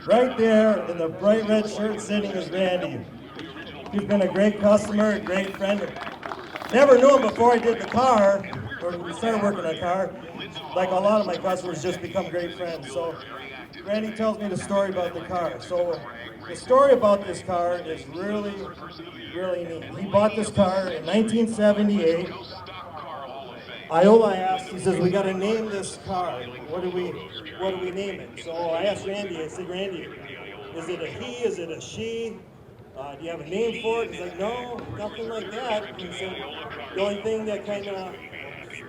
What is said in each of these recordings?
Right there in the bright red shirt sitting is Randy. He's been a great customer, a great friend. Never knew him before I did the car, or we started working on the car. Like a lot of my customers just become great friends. So Randy tells me the story about the car. So the story about this car is really, really neat. He bought this car in 1978. Iola asked, he says, we got to name this car. What do we name it? So I asked Randy, I said, Randy, is it a he, is it a she? Do you have a name for it? He's like, no, nothing like that. He said, the only thing that kind of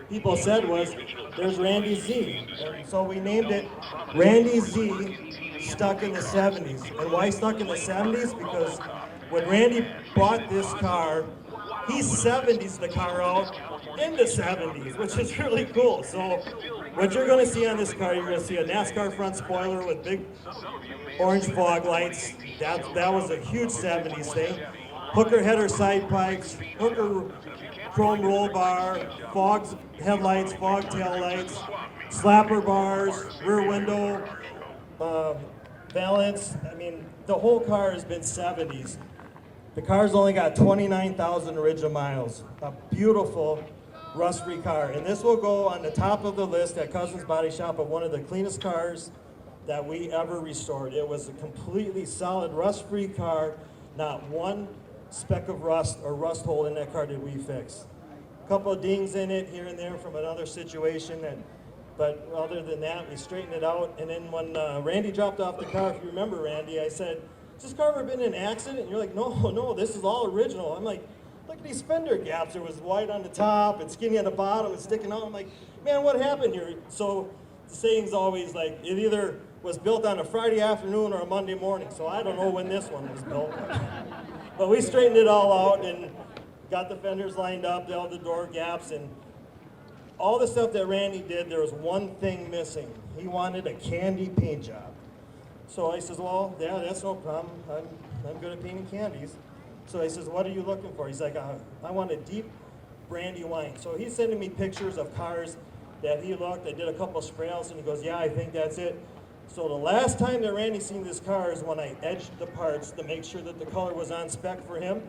people said was, there's Randy Z. And so we named it Randy Z, stuck in the 70s. And why stuck in the 70s? Because when Randy bought this car, he 70s the car out in the 70s, which is really cool. So what you're going to see on this car, you're going to see a NASCAR front spoiler with big orange fog lights. That was a huge 70s thing. Hooker header side pipes, hooker chrome roll bar, fog headlights, fog tail lights, slapper bars, rear window, valance. I mean, the whole car has been 70s. The car's only got 29,000 original miles. A beautiful rust-free car. And this will go on the top of the list at Kuzin's Body Shop of one of the cleanest cars that we ever restored. It was a completely solid rust-free car. Not one speck of rust or rust hole in that car did we fix. A couple of dings in it here and there from another situation, but other than that, we straightened it out. And then when Randy dropped off the car, if you remember, Randy, I said, has this car ever been in an accident? And you're like, no, this is all original. I'm like, look at these fender gaps. There was white on the top and skinny on the bottom and sticking out. I'm like, man, what happened here? So the saying's always like, it either was built on a Friday afternoon or a Monday morning. So I don't know when this one was built. But we straightened it all out and got the fenders lined up, all the door gaps, and all the stuff that Randy did, there was one thing missing. He wanted a candy paint job. So I says, well, yeah, that's no problem. I'm good at painting candies. So he says, what are you looking for? He's like, I want a deep brandy wine. So he's sending me pictures of cars that he looked. I did a couple spray outs, and he goes, yeah, I think that's it. So the last time that Randy seen this car is when I edged the parts to make sure that the color was on spec for him.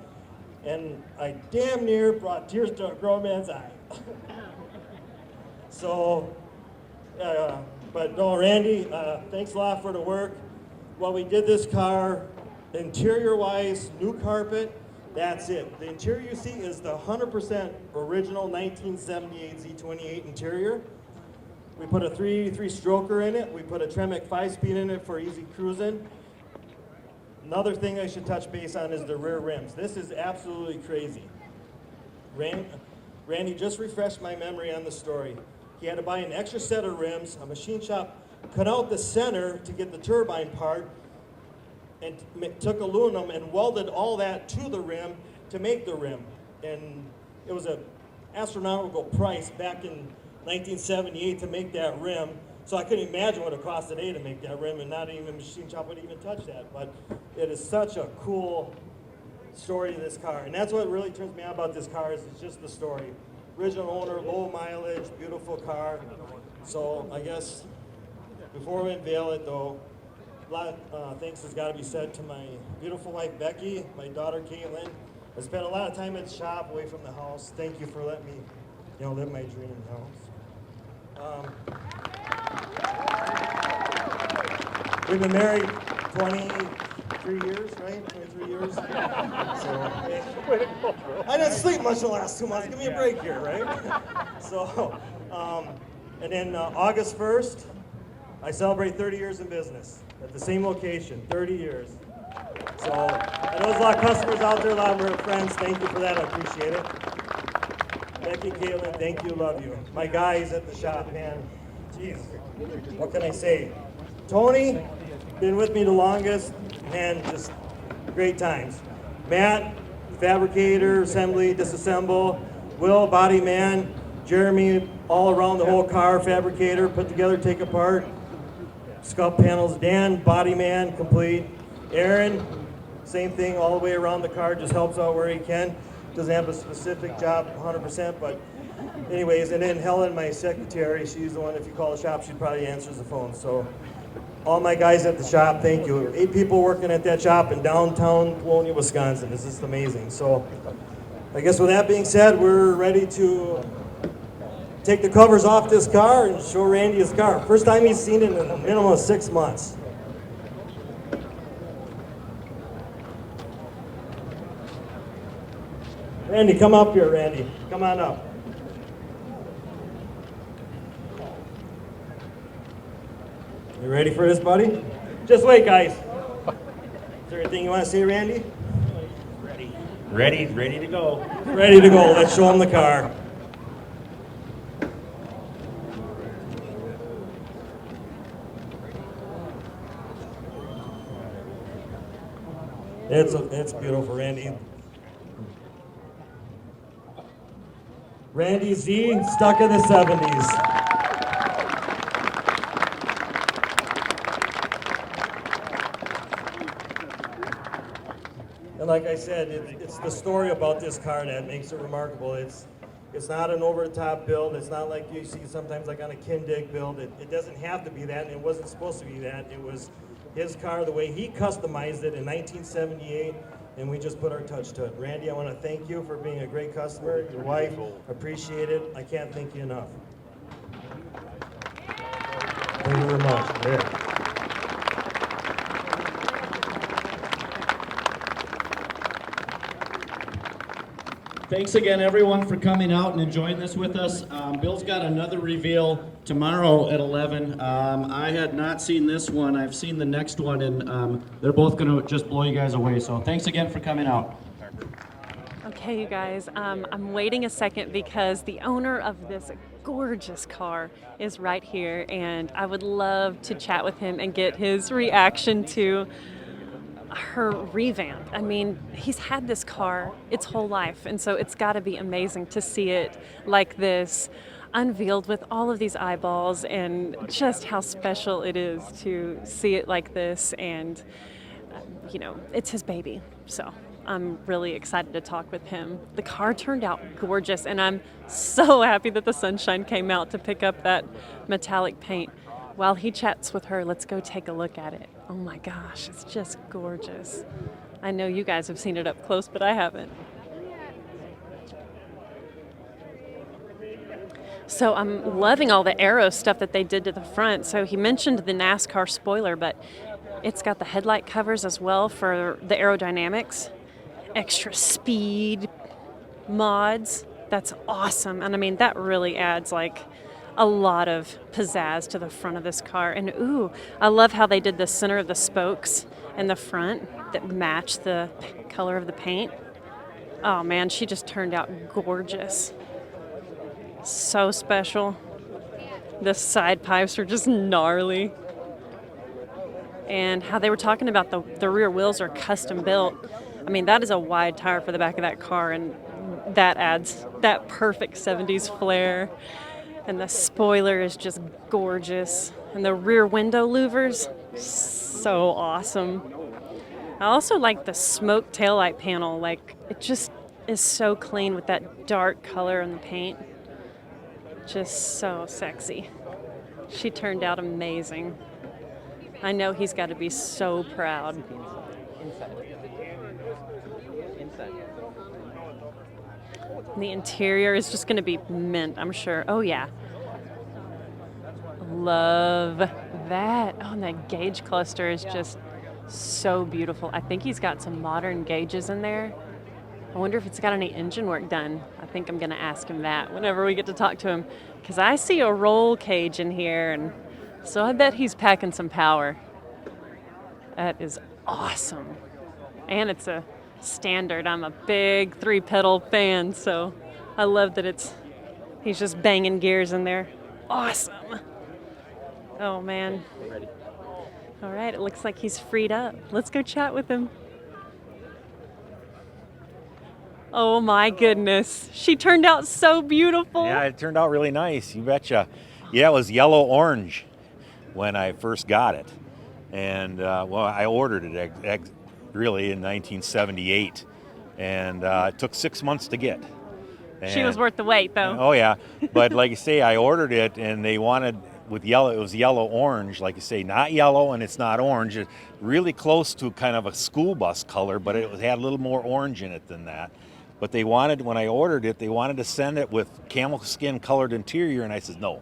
And I damn near brought tears to a grown man's eye. So, but no, Randy, thanks a lot for the work. Well, we did this car, interior-wise, new carpet, that's it. The interior you see is the 100% original 1978 Z28 interior. We put a 383-stroker in it. We put a Tremec 5-speed in it for easy cruising. Another thing I should touch base on is the rear rims. This is absolutely crazy. Randy just refreshed my memory on the story. He had to buy an extra set of rims. A machine shop cut out the center to get the turbine part and took aluminum and welded all that to the rim to make the rim. And it was an astronomical price back in 1978 to make that rim. So I couldn't imagine what it cost today to make that rim, and not even a machine shop would even touch that. But it is such a cool story to this car. And that's what really turns me on about this car is it's just the story. Original owner, low mileage, beautiful car. So I guess before we unveil it though, a lot of thanks has got to be said to my beautiful wife Becky, my daughter Caitlin. I spent a lot of time at the shop away from the house. Thank you for letting me, live my dream house. We've been married 23 years, right? 23 years. So, I didn't sleep much the last 2 months. Give me a break here, right? So, and then August 1st, I celebrate 30 years in business at the same location, 30 years. So, I know there's a lot of customers out there, a lot of our friends. Thank you for that, I appreciate it. Becky, Caitlin, thank you, love you. My guys at the shop, man, jeez, what can I say? Tony, been with me the longest, and just great times. Matt, fabricator, assembly, disassemble. Will, body man. Jeremy, all around the whole car, fabricator, put together, take apart. Sculpt panels. Dan, body man, complete. Aaron, same thing all the way around the car, just helps out where he can. Doesn't have a specific job 100%, but anyways, and then Helen, my secretary, she's the one, if you call the shop, she probably answers the phone. So All my guys at the shop, thank you. 8 people working at that shop in downtown Polonia, Wisconsin. It's just amazing. So I guess with that being said, we're ready to take the covers off this car and show Randy his car. First time he's seen it in a minimum of 6 months. Randy, come up here, Randy. Come on up. You ready for this, buddy? Just wait, guys. Is there anything you want to say, Randy? Ready to go. Ready to go. Let's show him the car. It's beautiful, Randy. Randy Z, stuck in the 70s. And like I said, it's the story about this car that makes it remarkable. It's not an over-the-top build. It's not like you see sometimes like on a Kindig build. It doesn't have to be that, and it wasn't supposed to be that. It was his car, the way he customized it in 1978, and we just put our touch to it. Randy, I want to thank you for being a great customer. Your wife, appreciate it. I can't thank you enough. Thank you very much. There. Thanks again, everyone, for coming out and enjoying this with us. Bill's got another reveal tomorrow at 11. I had not seen this one. I've seen the next one, and they're both going to just blow you guys away. So thanks again for coming out. Okay, you guys, I'm waiting a second because the owner of this gorgeous car is right here, and I would love to chat with him and get his reaction to her revamp. I mean, he's had this car its whole life, and so it's got to be amazing to see it like this, unveiled with all of these eyeballs, and just how special it is to see it like this. And you know, it's his baby, so I'm really excited to talk with him. The car turned out gorgeous, and I'm so happy that the sunshine came out to pick up that metallic paint. While he chats with her, let's go take a look at it. Oh my gosh, it's just gorgeous. I know you guys have seen it up close, but I haven't. So I'm loving all the aero stuff that they did to the front. So he mentioned the NASCAR spoiler, but it's got the headlight covers as well for the aerodynamics. Extra speed mods. That's awesome. And I mean, that really adds like a lot of pizzazz to the front of this car. And ooh, I love how they did the center of the spokes in the front that match the color of the paint. Oh man, she just turned out gorgeous. So special. The side pipes are just gnarly. And how they were talking about the rear wheels are custom built. I mean, that is a wide tire for the back of that car, and that adds that perfect 70s flair. And the spoiler is just gorgeous. And the rear window louvers, so awesome. I also like the smoke taillight panel. Like, it just is so clean with that dark color in the paint. Just so sexy. She turned out amazing. I know he's got to be so proud. And the interior is just going to be mint, I'm sure. Oh, yeah. Love that. Oh, and that gauge cluster is just so beautiful. I think he's got some modern gauges in there. I wonder if it's got any engine work done. I think I'm going to ask him that whenever we get to talk to him, because I see a roll cage in here, and so I bet he's packing some power. That is awesome. And it's a standard. I'm a big 3-pedal fan, so I love that he's just banging gears in there. Awesome. Oh, man. All right, it looks like he's freed up. Let's go chat with him. Oh my goodness. She turned out so beautiful. Yeah, it turned out really nice. You betcha. Yeah, it was yellow-orange when I first got it. And, well, I ordered it really in 1978. And it took 6 months to get. And, she was worth the wait, though. Oh, yeah. But like you say, I ordered it, and they wanted with yellow. It was yellow orange, like you say, not yellow and it's not orange. It really close to kind of a school bus color, but it had a little more orange in it than that. But they wanted, when I ordered it, they wanted to send it with camel skin colored interior, and I said no.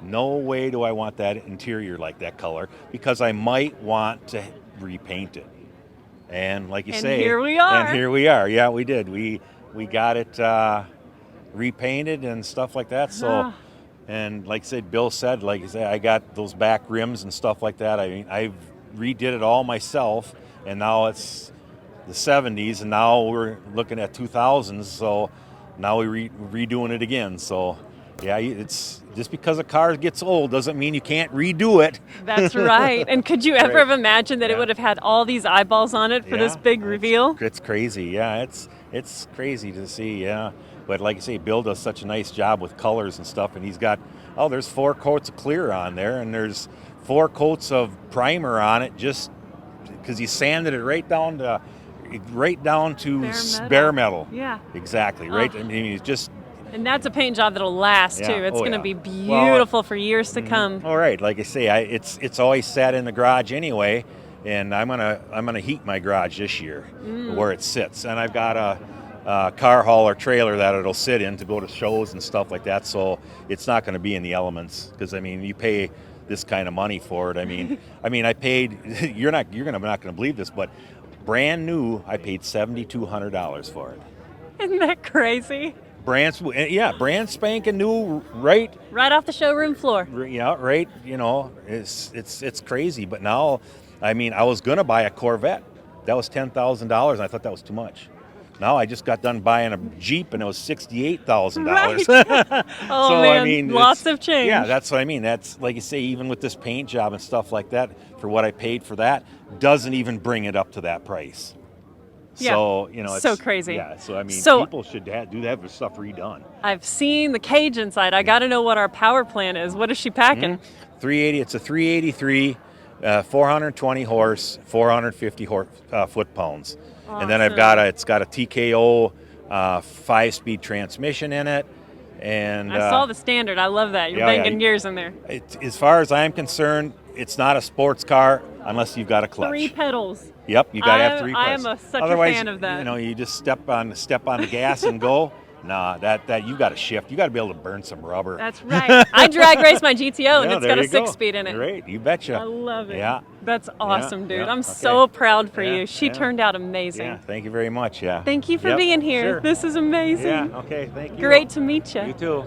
No way do I want that interior like that color, because I might want to repaint it. And like you say, here we are. And here we are. Yeah, we did. We got it repainted and stuff like that. So, and like I said, Bill said, like I said, I got those back rims and stuff like that. I mean, I redid it all myself, and now it's the 70s, and now we're looking at 2000s. So now we're redoing it again. So yeah, it's just because a car gets old doesn't mean you can't redo it. That's right. And could you ever have imagined that it would have had all these eyeballs on it for this big reveal? It's crazy. Yeah, it's crazy to see. Yeah, but like I say, Bill does such a nice job with colors and stuff, and he's got there's 4 coats of clear on there, and there's 4 coats of primer on it, just because he sanded it right down to bare metal. Yeah, exactly. Right. I mean, he's just. And that's a paint job that'll last too. It's going to be beautiful for years to come. All right, like I say, it's always sat in the garage anyway, and I'm gonna heat my garage this year where it sits, and I've got a car hauler trailer that it'll sit in to go to shows and stuff like that. So it's not going to be in the elements, because I mean, you pay this kind of money for it. I mean, I paid. You're not going to believe this, but brand new, I paid $7,200 for it. Isn't that crazy? Brand spanking new, right off the showroom floor. Yeah, right. You know, it's crazy. But now, I mean, I was gonna buy a Corvette. That was $10,000, and I thought that was too much. Now I just got done buying a Jeep, and it was $68,000. Right. Oh so, man, I mean, lots of change. Yeah, that's what I mean. That's like you say, even with this paint job and stuff like that, for what I paid for that, doesn't even bring it up to that price. Yeah. So, you know, it's so crazy. Yeah, so I mean, people should do have their stuff redone. I've seen the cage inside. I got to know what our power plant is. What is she packing? 380. It's a 383, 420 horse, 450 foot-pounds. Awesome. And then it's got a TKO 5-speed transmission in it. And I saw the standard. I love that. You're banging gears in there. As far as I'm concerned, it's not a sports car unless you've got a clutch. 3 pedals. Yep, you got to have 3 pedals. I am such a fan of that. You know, you just step on the gas and go. Nah, that you got to shift. You got to be able to burn some rubber. That's right. I drag race my GTO, and it's got a 6-speed in it. Great, you betcha. I love it. Yeah, that's awesome, dude. I'm okay. so proud for you. She turned out amazing. Yeah, thank you very much. Yeah. Thank you for being here. Sure. This is amazing. Yeah. Okay. Thank you. Great to meet you. You too.